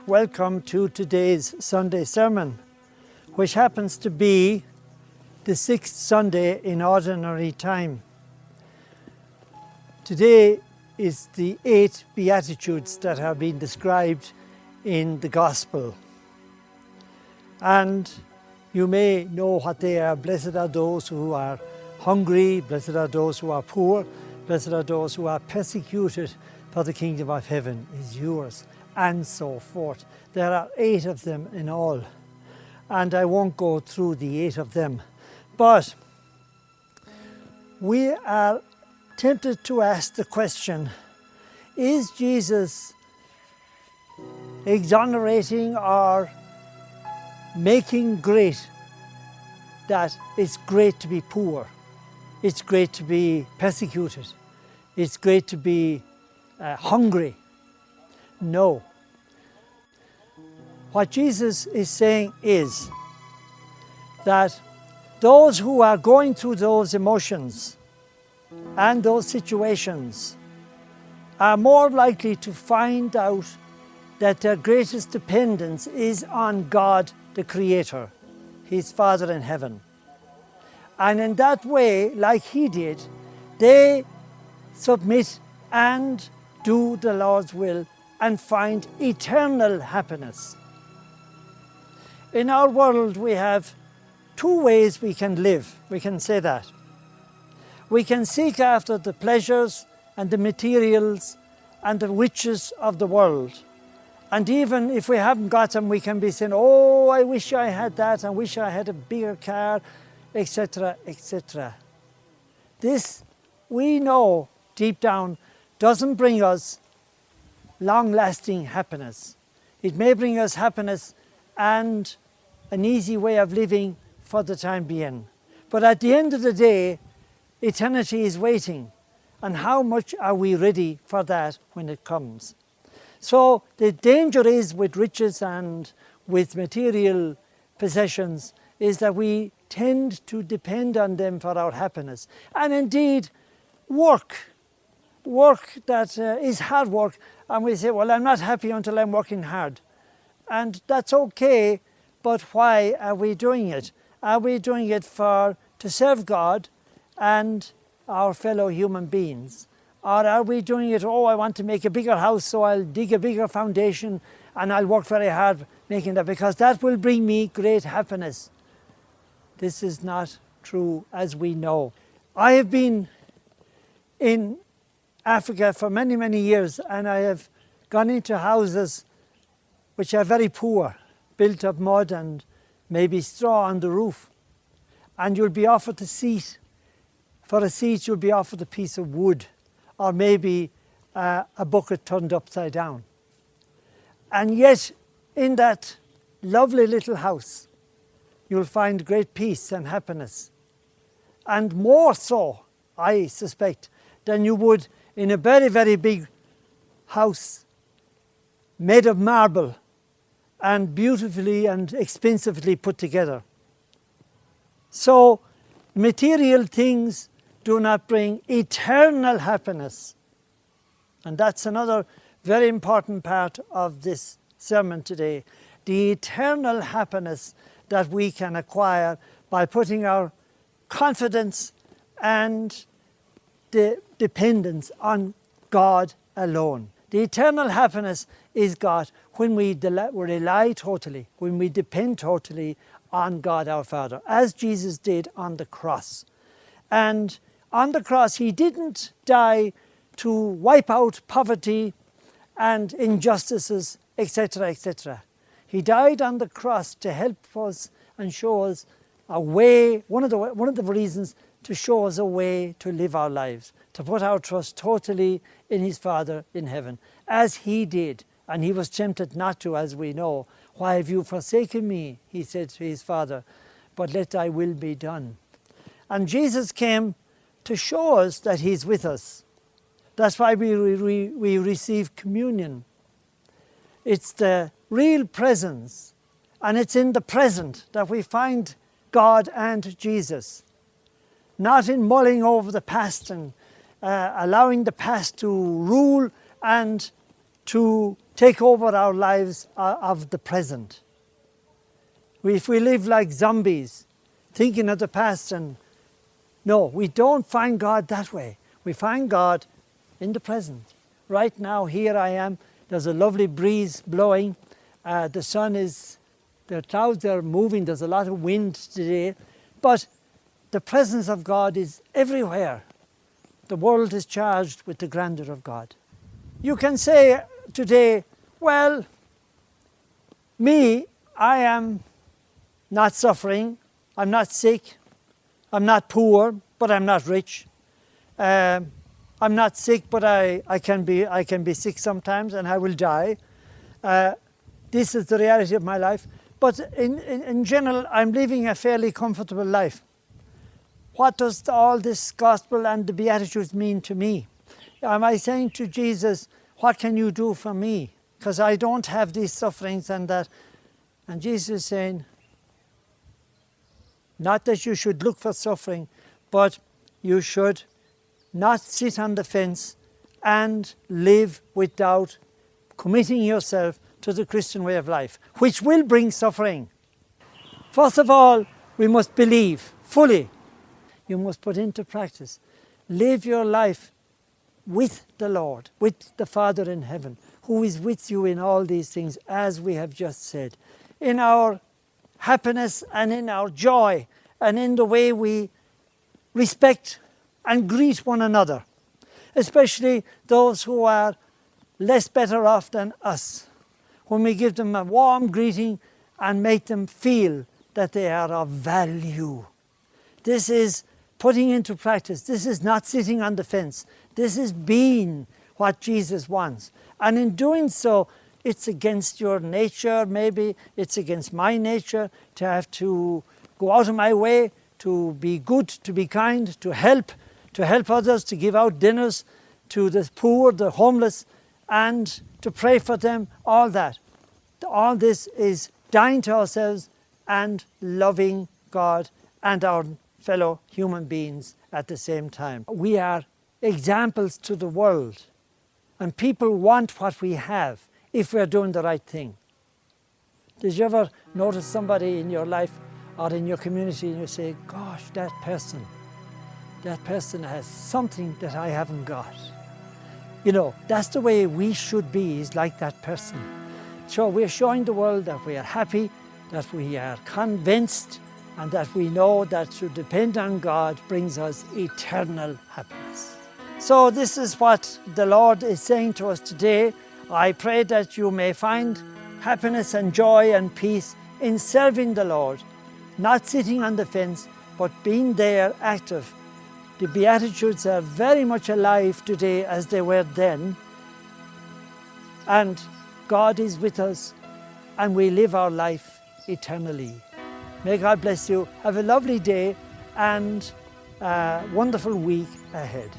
welcome to today's Sunday sermon, which happens to be the 6th Sunday in Ordinary Time. Today is the 8 Beatitudes that have been described in the Gospel. And you may know what they are. Blessed are those who are hungry, blessed are those who are poor, blessed are those who are persecuted, for the kingdom of heaven is yours, and so forth. There are 8 of them in all, and I won't go through the 8 of them. But we are tempted to ask the question, is Jesus exonerating or making great that it's great to be poor, it's great to be persecuted, it's great to be hungry? No. What Jesus is saying is that those who are going through those emotions and those situations are more likely to find out that their greatest dependence is on God the Creator, His Father in heaven. And in that way, like He did, they submit and do the Lord's will and find eternal happiness. In our world, we have 2 ways we can live. We can say that. We can seek after the pleasures and the materials and the riches of the world. And even if we haven't got them, we can be saying, oh, I wish I had that, I wish I had a bigger car, etc., etc. This, we know deep down, doesn't bring us long-lasting happiness. It may bring us happiness and an easy way of living for the time being. But at the end of the day, eternity is waiting. And how much are we ready for that when it comes? So the danger is with riches and with material possessions is that we tend to depend on them for our happiness. And indeed, work that is hard work, and we say, well, I'm not happy until I'm working hard. And that's okay, but why are we doing it? Are we doing it to serve God and our fellow human beings? Or are we doing it, I want to make a bigger house, so I'll dig a bigger foundation and I'll work very hard making that, because that will bring me great happiness. This is not true, as we know. I have been in Africa for many, many years, and I have gone into houses which are very poor, built of mud and maybe straw on the roof. And you'll be offered a seat. For a seat, you'll be offered a piece of wood, or maybe a bucket turned upside down. And yet, in that lovely little house, you'll find great peace and happiness. And more so, I suspect, than you would in a very, very big house made of marble and beautifully and expensively put together. So, material things do not bring eternal happiness. And that's another very important part of this sermon today. The eternal happiness that we can acquire by putting our confidence and the dependence on God alone. The eternal happiness is got when we rely totally, when we depend totally on God our Father, as Jesus did on the cross. And on the cross, He didn't die to wipe out poverty and injustices, etc., etc. He died on the cross to help us and show us a way, one of the reasons to show us a way to live our lives, to put our trust totally in His Father in heaven, as He did. And He was tempted not to, as we know. Why have you forsaken me, He said to His Father, but let thy will be done. And Jesus came to show us that He's with us. That's why we receive communion. It's the real presence, and it's in the present that we find God and Jesus. Not in mulling over the past and allowing the past to rule and to take over our lives of the present. If we live like zombies, thinking of the past, and no, we don't find God that way. We find God in the present. Right now, here I am. There's a lovely breeze blowing. The clouds are moving. There's a lot of wind today. But the presence of God is everywhere. The world is charged with the grandeur of God. You can say today, well, I am not suffering. I'm not sick. I'm not poor, but I'm not rich. I'm not sick, but I can be sick sometimes, and I will die. This is the reality of my life. But in general, I'm living a fairly comfortable life. What does all this gospel and the Beatitudes mean to me? Am I saying to Jesus, what can you do for me? Because I don't have these sufferings and that. And Jesus is saying, not that you should look for suffering, but you should not sit on the fence and live without committing yourself to the Christian way of life, which will bring suffering. First of all, we must believe fully. You must put into practice. Live your life with the Lord, with the Father in heaven, who is with you in all these things, as we have just said. In our happiness and in our joy and in the way we respect and greet one another, especially those who are less better off than us, when we give them a warm greeting and make them feel that they are of value. This is putting into practice. This is not sitting on the fence. This is being what Jesus wants. And in doing so, it's against your nature, maybe it's against my nature to have to go out of my way, to be good, to be kind, to help others, to give out dinners to the poor, the homeless, and to pray for them, all that. All this is dying to ourselves and loving God and our fellow human beings at the same time. We are examples to the world, and people want what we have if we're doing the right thing. Did you ever notice somebody in your life or in your community and you say, gosh, that person has something that I haven't got? You know, that's the way we should be, is like that person. So we're showing the world that we are happy, that we are convinced, and that we know that to depend on God brings us eternal happiness. So this is what the Lord is saying to us today. I pray that you may find happiness and joy and peace in serving the Lord, not sitting on the fence, but being there active. The Beatitudes are very much alive today as they were then. And God is with us, and we live our life eternally. May God bless you. Have a lovely day and a wonderful week ahead.